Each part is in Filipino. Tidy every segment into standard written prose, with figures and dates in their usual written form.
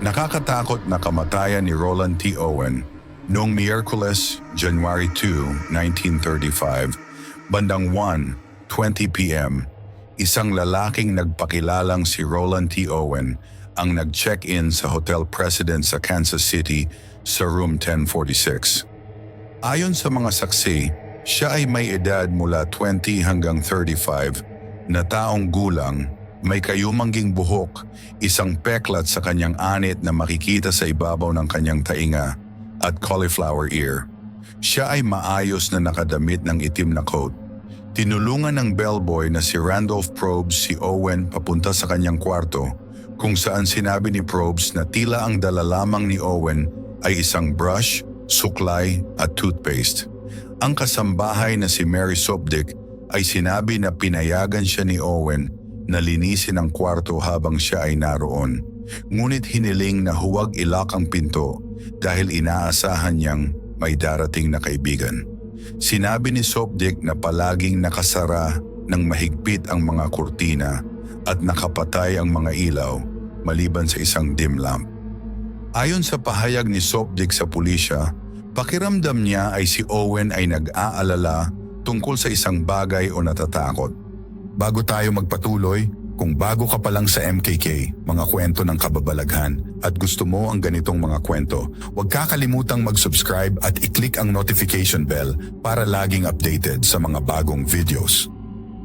Nakakatakot na kamatayan ni Roland T. Owen noong Miyerkules, January 2, 1935, bandang 1:20 p.m. Isang lalaking nagpakilalang si Roland T. Owen ang nag-check-in sa Hotel President sa Kansas City sa room 1046. Ayon sa mga saksi, siya ay may edad mula 20 hanggang 35 na taong gulang, may kayumangging buhok, isang peklat sa kanyang anit na makikita sa ibabaw ng kanyang tainga at cauliflower ear. Siya ay maayos na nakadamit ng itim na coat. Tinulungan ng bellboy na si Randolph Probst si Owen papunta sa kanyang kwarto kung saan sinabi ni Probst na tila ang dala lamang ni Owen ay isang brush, suklay at toothpaste. Ang kasambahay na si Mary Sopdick ay sinabi na pinayagan siya ni Owen na linisin ang kwarto habang siya ay naroon. Ngunit hiniling na huwag ilak ang pinto dahil inaasahan niyang may darating na kaibigan. Sinabi ni Sopdick na palaging nakasara ng mahigpit ang mga kurtina at nakapatay ang mga ilaw maliban sa isang dim lamp. Ayon sa pahayag ni Sopdick sa pulisya, pakiramdam niya ay si Owen ay nag-aalala tungkol sa isang bagay o natatakot. Bago tayo magpatuloy, kung bago ka pa lang sa MKK, mga kwento ng kababalaghan, at gusto mo ang ganitong mga kwento, huwag kakalimutang mag-subscribe at i-click ang notification bell para laging updated sa mga bagong videos.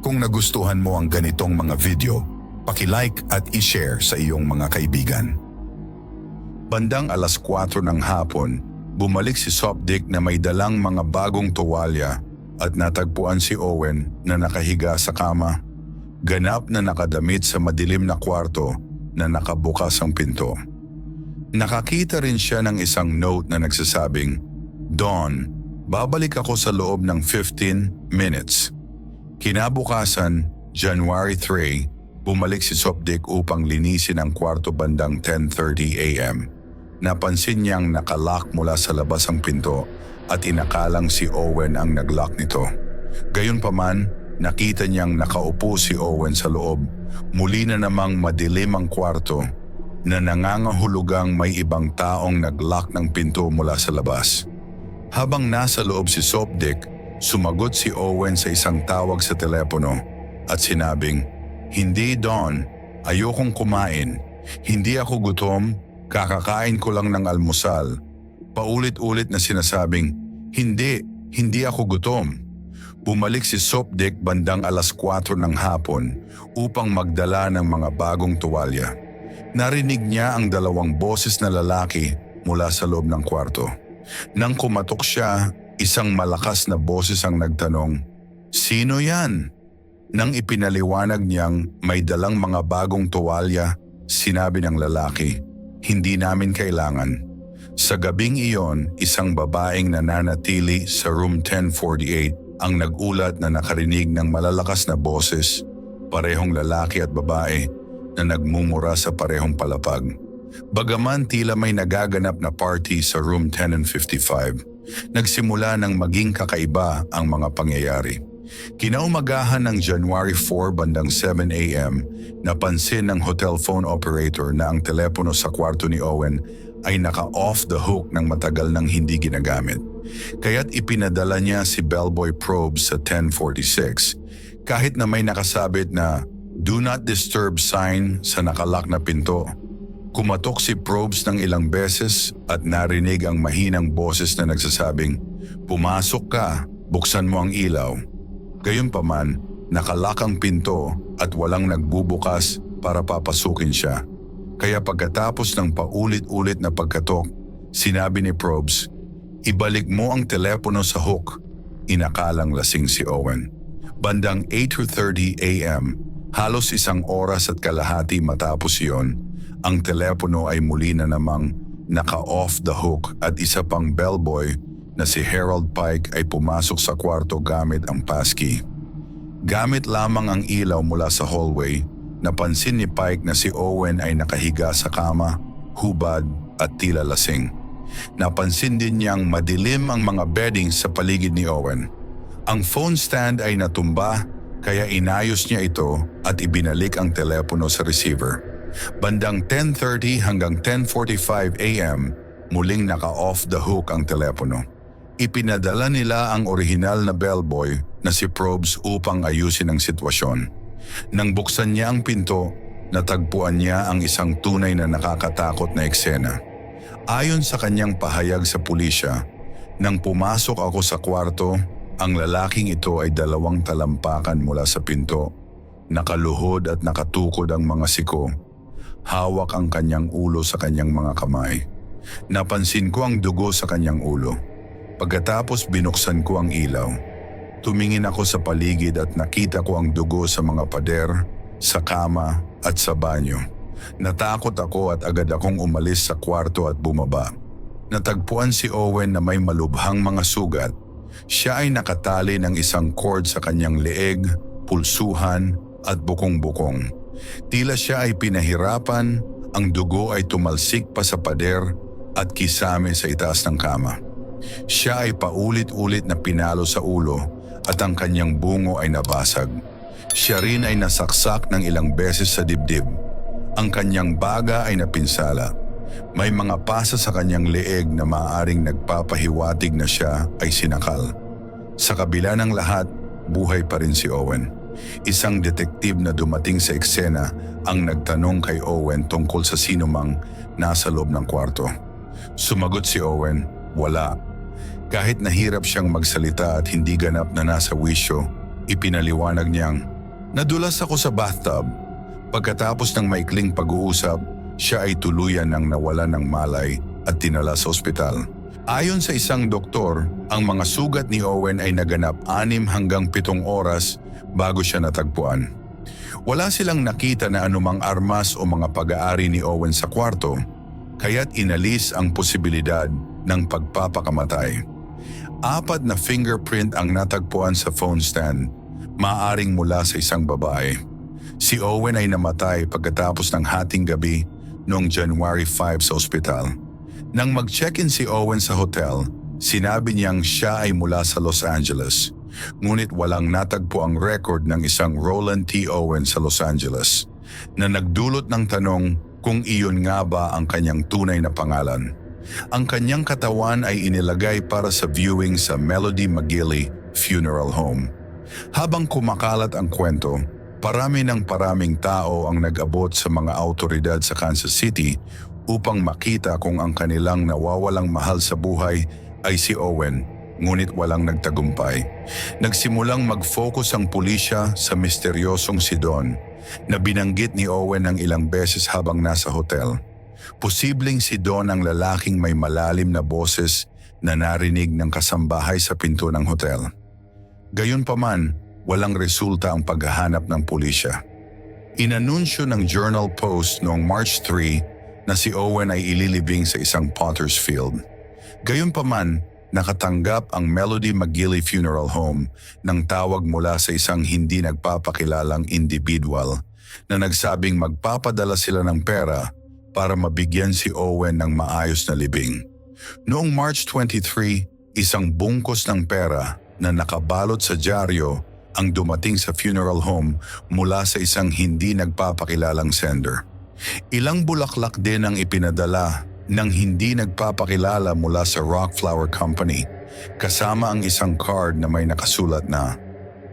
Kung nagustuhan mo ang ganitong mga video, paki-like at i-share sa iyong mga kaibigan. Bandang 4:00 ng hapon, bumalik si Sopdick na may dalang mga bagong tuwalya at natagpuan si Owen na nakahiga sa kama. Ganap na nakadamit sa madilim na kwarto na nakabukas ang pinto. Nakakita rin siya ng isang note na nagsasabing, "Dawn, babalik ako sa loob ng 15 minutes." Kinabukasan, January 3, bumalik si Sopdick upang linisin ang kwarto bandang 10:30 a.m. Napansin niyang nakalock mula sa labas ang pinto at inakalang si Owen ang naglock nito. Gayunpaman, nakita niyang nakaupo si Owen sa loob. Muli na namang madilim ang kwarto na nangangahulugang may ibang taong naglock ng pinto mula sa labas. Habang nasa loob si Sopdick, sumagot si Owen sa isang tawag sa telepono at sinabing, "Hindi, Dawn, ayokong kumain. Hindi ako gutom, kakakain ko lang ng almusal." Paulit-ulit na sinasabing, hindi ako gutom." Bumalik si Sopdick bandang 4:00 ng hapon upang magdala ng mga bagong tuwalya. Narinig niya ang dalawang boses na lalaki mula sa loob ng kwarto. Nang kumatok siya, isang malakas na boses ang nagtanong, "Sino yan?" Nang ipinaliwanag niyang may dalang mga bagong tuwalya, sinabi ng lalaki, "Hindi namin kailangan." Sa gabing iyon, isang babaeng nananatili sa room 1048 ang nagulat na nakarinig ng malalakas na boses, parehong lalaki at babae na nagmumura sa parehong palapag. Bagaman tila may nagaganap na party sa room 10 and 55, nagsimula ng maging kakaiba ang mga pangyayari. Kinaumagahan ng January 4 bandang 7 a.m., napansin ng hotel phone operator na ang telepono sa kwarto ni Owen ay naka-off the hook ng matagal nang hindi ginagamit. Kaya't ipinadala niya si bellboy Probst sa 1046 kahit na may nakasabit na "Do not disturb" sign sa nakalock na pinto. Kumatok si Probst ng ilang beses at narinig ang mahinang boses na nagsasabing, "Pumasok ka, buksan mo ang ilaw." Gayunpaman, nakalock ang pinto at walang nagbubukas para papasukin siya. Kaya pagkatapos ng paulit-ulit na pagkatok, sinabi ni Probst, "Ibalik mo ang telepono sa hook." Inakalang lasing si Owen. Bandang 8:30 a.m., halos isang oras at kalahati matapos iyon, ang telepono ay muli na namang naka-off the hook at isa pang bellboy na si Harold Pike ay pumasok sa kwarto gamit ang passkey. Gamit lamang ang ilaw mula sa hallway, napansin ni Pike na si Owen ay nakahiga sa kama, hubad at tila lasing. Napansin din niyang madilim ang mga bedding sa paligid ni Owen. Ang phone stand ay natumba kaya inayos niya ito at ibinalik ang telepono sa receiver. Bandang 10:30 hanggang 10:45 AM, muling naka-off the hook ang telepono. Ipinadala nila ang orihinal na bellboy na si Probes upang ayusin ang sitwasyon. Nang buksan niya ang pinto, natagpuan niya ang isang tunay na nakakatakot na eksena. Ayon sa kanyang pahayag sa pulisya, nang pumasok ako sa kwarto, ang lalaking ito ay 2 talampakan mula sa pinto. Nakaluhod at nakatukod ang mga siko. Hawak ang kanyang ulo sa kanyang mga kamay. Napansin ko ang dugo sa kanyang ulo. Pagkatapos binuksan ko ang ilaw. Tumingin ako sa paligid at nakita ko ang dugo sa mga pader, sa kama at sa banyo. Natakot ako at agad akong umalis sa kwarto at bumaba. Natagpuan si Owen na may malubhang mga sugat. Siya ay nakatali ng isang cord sa kanyang leeg, pulsuhan at bukong-bukong. Tila siya ay pinahirapan, ang dugo ay tumalsik pa sa pader at kisame sa itaas ng kama. Siya ay paulit-ulit na pinalo sa ulo at ang kanyang bungo ay nabasag. Siya rin ay nasaksak ng ilang beses sa dibdib. Ang kanyang baga ay napinsala. May mga pasa sa kanyang leeg na maaaring nagpapahiwatig na siya ay sinakal. Sa kabila ng lahat, buhay pa rin si Owen. Isang detektive na dumating sa eksena ang nagtanong kay Owen tungkol sa sinumang nasa loob ng kwarto. Sumagot si Owen, wala. Kahit nahirap siyang magsalita at hindi ganap na nasa wisyo, ipinaliwanag niyang, nadulas ako sa bathtub. Pagkatapos ng maikling pag-uusap, siya ay tuluyan ng nawalan ng malay at dinala sa ospital. Ayon sa isang doktor, ang mga sugat ni Owen ay naganap 6 hanggang 7 oras bago siya natagpuan. Wala silang nakita na anumang armas o mga pag-aari ni Owen sa kwarto, kaya't inalis ang posibilidad ng pagpapakamatay. 4 na fingerprint ang natagpuan sa phone stand, maaaring mula sa isang babae. Si Owen ay namatay pagkatapos ng hating gabi noong January 5 sa ospital. Nang mag-check-in si Owen sa hotel, sinabi niyang siya ay mula sa Los Angeles. Ngunit walang natagpo ang record ng isang Roland T. Owen sa Los Angeles na nagdulot ng tanong kung iyon nga ba ang kanyang tunay na pangalan. Ang kanyang katawan ay inilagay para sa viewing sa Melody McGilley Funeral Home. Habang kumakalat ang kwento, paraming tao ang nag-abot sa mga autoridad sa Kansas City upang makita kung ang kanilang nawawalang mahal sa buhay ay si Owen, ngunit walang nagtagumpay. Nagsimulang mag-focus ang pulisya sa misteryosong si Don na binanggit ni Owen ng ilang beses habang nasa hotel. Posibleng si Don ang lalaking may malalim na boses na narinig ng kasambahay sa pinto ng hotel. Gayunpaman, walang resulta ang paghahanap ng pulisya. Inanunsyo ng Journal Post noong March 3 na si Owen ay ililibing sa isang potter's field. Gayunpaman, nakatanggap ang Melody McGilley Funeral Home ng tawag mula sa isang hindi nagpapakilalang individual na nagsabing magpapadala sila ng pera para mabigyan si Owen ng maayos na libing. Noong March 23, isang bungkos ng pera na nakabalot sa dyaryo ang dumating sa funeral home mula sa isang hindi nagpapakilalang sender. Ilang bulaklak din ang ipinadala ng hindi nagpapakilala mula sa Rockflower Company, kasama ang isang card na may nakasulat na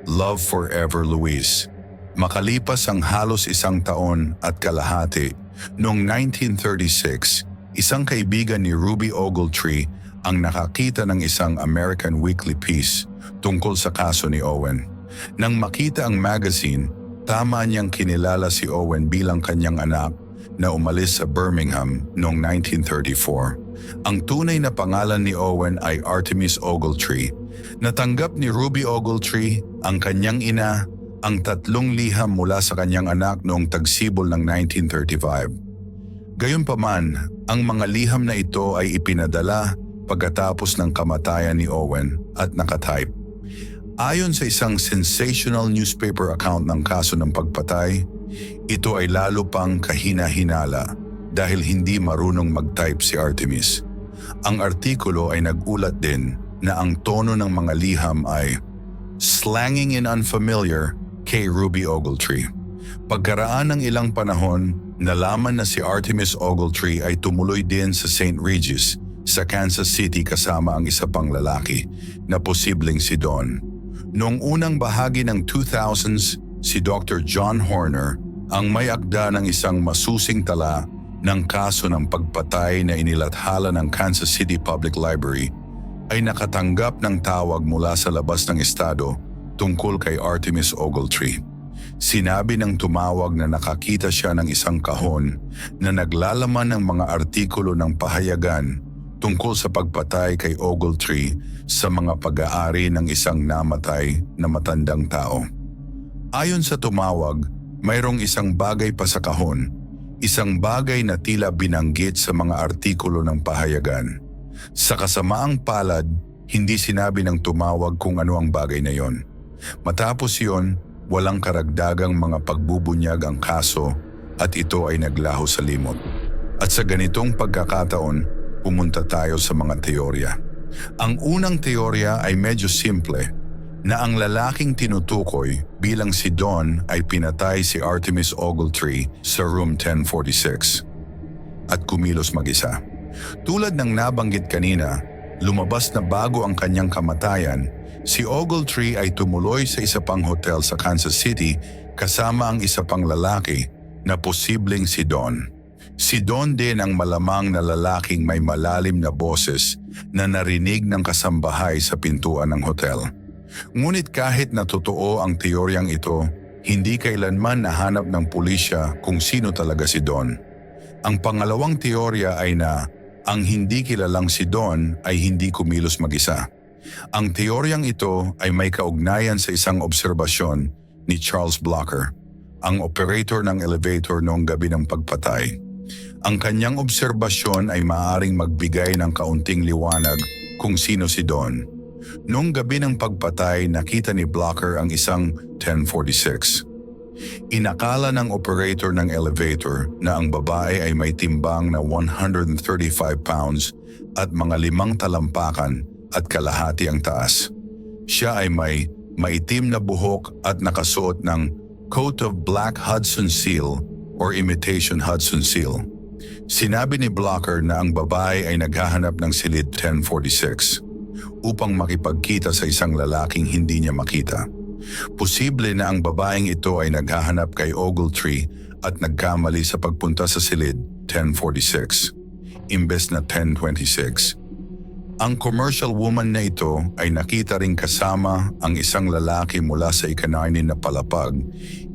Love Forever Luis. Makalipas ang halos 1 taon at kalahati, noong 1936, isang kaibigan ni Ruby Ogletree ang nakakita ng isang American weekly piece tungkol sa kaso ni Owen. Nang makita ang magazine, tama niyang kinilala si Owen bilang kanyang anak na umalis sa Birmingham noong 1934. Ang tunay na pangalan ni Owen ay Artemis Ogletree. Natanggap ni Ruby Ogletree ang kanyang ina ang 3 liham mula sa kanyang anak noong tagsibol ng 1935. Gayunpaman, ang mga liham na ito ay ipinadala pagkatapos ng kamatayan ni Owen at nakatype. Ayon sa isang sensational newspaper account ng kaso ng pagpatay, ito ay lalo pang kahina-hinala dahil hindi marunong mag-type si Artemis. Ang artikulo ay nag-ulat din na ang tono ng mga liham ay slanging and unfamiliar kay Ruby Ogletree. Pagkaraan ng ilang panahon, nalaman na si Artemis Ogletree ay tumuloy din sa St. Regis sa Kansas City kasama ang isa pang lalaki na posibleng si Don. Noong unang bahagi ng 2000s, si Dr. John Horner ang may akda ng isang masusing tala ng kaso ng pagpatay na inilathala ng Kansas City Public Library ay nakatanggap ng tawag mula sa labas ng estado tungkol kay Artemis Ogletree. Sinabi ng tumawag na nakakita siya ng isang kahon na naglalaman ng mga artikulo ng pahayagan tungkol sa pagpatay kay Ogletree sa mga pag-aari ng isang namatay na matandang tao. Ayon sa tumawag, mayroong isang bagay pa sa kahon, isang bagay na tila binanggit sa mga artikulo ng pahayagan. Sa kasamaang palad, hindi sinabi ng tumawag kung ano ang bagay na yon. Matapos yon, walang karagdagang mga pagbubunyag ang kaso at ito ay naglaho sa limot. At sa ganitong pagkakataon, pumunta tayo sa mga teorya. Ang unang teorya ay medyo simple, na ang lalaking tinutukoy bilang si Don ay pinatay si Artemis Ogletree sa room 1046 at kumilos mag-isa. Tulad ng nabanggit kanina, lumabas na bago ang kanyang kamatayan, si Ogletree ay tumuloy sa isa pang hotel sa Kansas City kasama ang isa pang lalaki na posibleng si Don. Si Don din ang malamang na lalaking may malalim na boses na narinig ng kasambahay sa pintuan ng hotel. Ngunit kahit na totoo ang teoryang ito, hindi kailanman nahanap ng pulisya kung sino talaga si Don. Ang pangalawang teorya ay na ang hindi kilalang si Don ay hindi kumilos mag-isa. Ang teoryang ito ay may kaugnayan sa isang obserbasyon ni Charles Blocker, ang operator ng elevator noong gabi ng pagpatay. Ang kanyang obserbasyon ay maaaring magbigay ng kaunting liwanag kung sino si Don. Noong gabi ng pagpatay, nakita ni Blocker ang isang 1046. Inakala ng operator ng elevator na ang babae ay may timbang na 135 pounds at mga 5 talampakan at kalahati ang taas. Siya ay may maitim na buhok at nakasuot ng coat of black Hudson seal or imitation Hudson seal. Sinabi ni Blocker na ang babae ay naghahanap ng silid 1046 upang makipagkita sa isang lalaking hindi niya makita. Posible na ang babaeng ito ay naghahanap kay Ogletree at nagkamali sa pagpunta sa silid 1046 imbes na 1026. Ang commercial woman na ito ay nakita ring kasama ang isang lalaki mula sa ika-9 na palapag,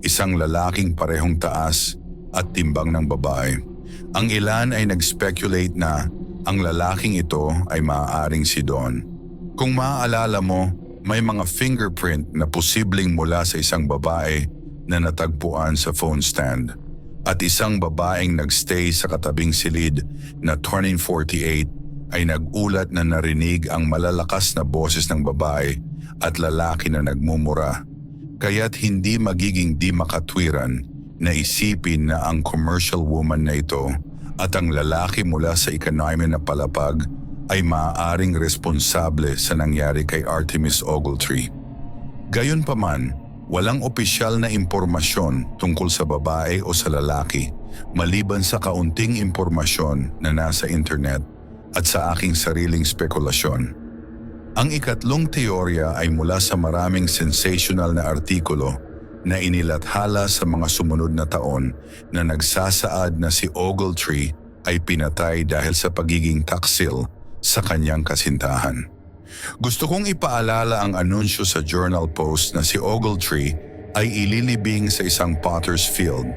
isang lalaking parehong taas at timbang ng babae. Ang ilan ay nag-speculate na ang lalaking ito ay maaaring si Don. Kung maaalala mo, may mga fingerprint na posibleng mula sa isang babae na natagpuan sa phone stand at isang babaeng nagstay sa katabing silid na 2048 ay nagulat na narinig ang malalakas na boses ng babae at lalaki na nagmumura. Kaya't hindi magiging di makatwiran na isipin na ang commercial woman na ito at ang lalaki mula sa ika-9 na palapag ay maaaring responsable sa nangyari kay Artemis Ogletree. Gayunpaman, walang opisyal na impormasyon tungkol sa babae o sa lalaki maliban sa kaunting impormasyon na nasa internet at sa aking sariling spekulasyon. Ang ikatlong teorya ay mula sa maraming sensational na artikulo na inilathala sa mga sumunod na taon na nagsasaad na si Ogletree ay pinatay dahil sa pagiging taksil sa kanyang kasintahan. Gusto kong ipaalala ang anunsyo sa Journal Post na si Ogletree ay ililibing sa isang potter's field.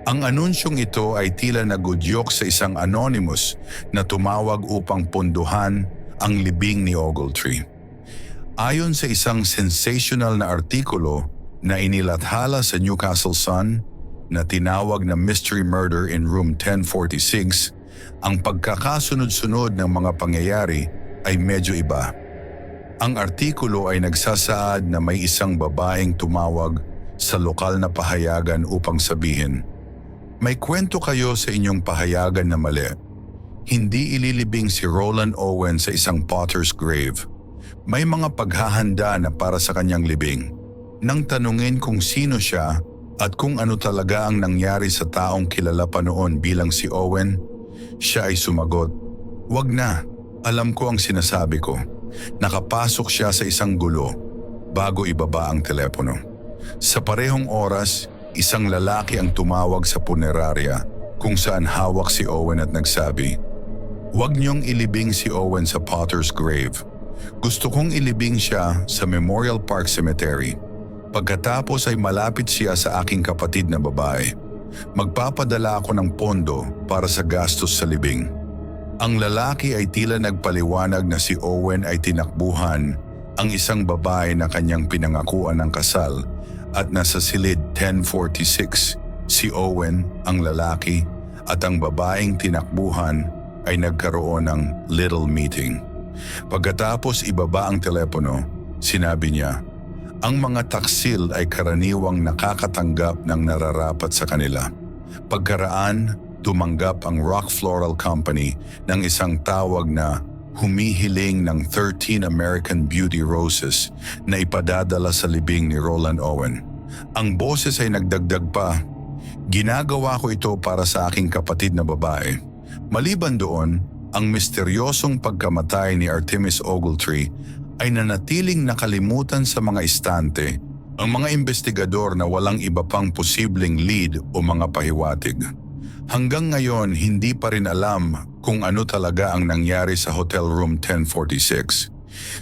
Ang anunsyong ito ay tila nagudyok sa isang anonymous na tumawag upang punduhan ang libing ni Ogletree. Ayon sa isang sensational na artikulo na inilathala sa Newcastle Sun na tinawag na Mystery Murder in Room 1046, ang pagkakasunod-sunod ng mga pangyayari ay medyo iba. Ang artikulo ay nagsasaad na may isang babaeng tumawag sa lokal na pahayagan upang sabihin, "May kwento kayo sa inyong pahayagan na mali. Hindi ililibing si Roland Owen sa isang potter's grave. May mga paghahanda na para sa kanyang libing." Nang tanungin kung sino siya, At kung ano talaga ang nangyari sa taong kilala pa noon bilang si Owen, siya ay sumagot, "Wag na, alam ko ang sinasabi ko." Nakapasok siya sa isang gulo bago ibaba ang telepono. Sa parehong oras, isang lalaki ang tumawag sa punerarya kung saan hawak si Owen at nagsabi, "Huwag niyong ilibing si Owen sa Potter's Grave. Gusto kong ilibing siya sa Memorial Park Cemetery. Pagkatapos ay malapit siya sa aking kapatid na babae. Magpapadala ako ng pondo para sa gastos sa libing." Ang lalaki ay tila nagpaliwanag na si Owen ay tinakbuhan ang isang babae na kanyang pinangakuan ng kasal at nasa silid 1046. Si Owen, ang lalaki, at ang babaeng tinakbuhan ay nagkaroon ng little meeting. Pagkatapos ibaba ang telepono, sinabi niya, ang mga taksil ay karaniwang nakakatanggap ng nararapat sa kanila. Pagkaraan, tumanggap ang Rock Floral Company ng isang tawag na humihiling ng 13 American Beauty Roses na ipadadala sa libing ni Roland Owen. Ang boses ay nagdagdag pa, "Ginagawa ko ito para sa aking kapatid na babae." Maliban doon, ang misteryosong pagkamatay ni Artemis Ogletree ay nanatiling nakalimutan sa mga istante ang mga investigador na walang iba pang posibleng lead o mga pahiwatig. Hanggang ngayon, hindi pa rin alam kung ano talaga ang nangyari sa Hotel Room 1046.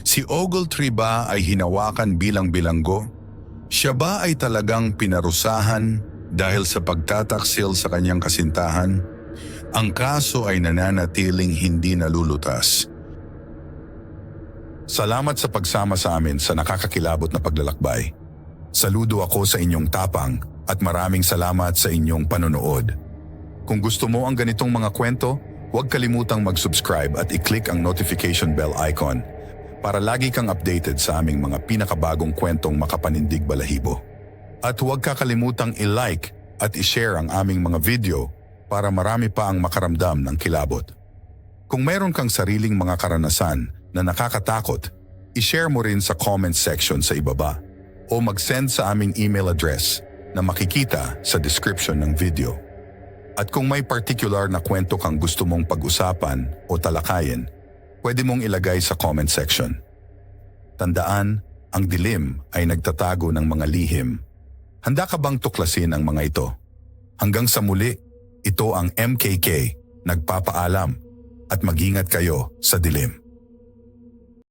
Si Ogletree ba ay hinawakan bilang bilanggo? Siya ba ay talagang pinarusahan dahil sa pagtataksil sa kanyang kasintahan? Ang kaso ay nananatiling hindi nalulutas. Salamat sa pagsama sa amin sa nakakakilabot na paglalakbay. Saludo ako sa inyong tapang at maraming salamat sa inyong panonood. Kung gusto mo ang ganitong mga kwento, huwag kalimutang mag-subscribe at i-click ang notification bell icon para lagi kang updated sa aming mga pinakabagong kwentong makapanindig balahibo. At huwag kakalimutang i-like at i-share ang aming mga video para marami pa ang makaramdam ng kilabot. Kung mayroon kang sariling mga karanasan na nakakatakot, i-share mo rin sa comment section sa ibaba o mag-send sa aming email address na makikita sa description ng video. At kung may particular na kwento kang gusto mong pag-usapan o talakayin, pwede mong ilagay sa comment section. Tandaan, ang dilim ay nagtatago ng mga lihim. Handa ka bang tuklasin ang mga ito? Hanggang sa muli, ito ang MKK, nagpapaalam at mag-ingat kayo sa dilim.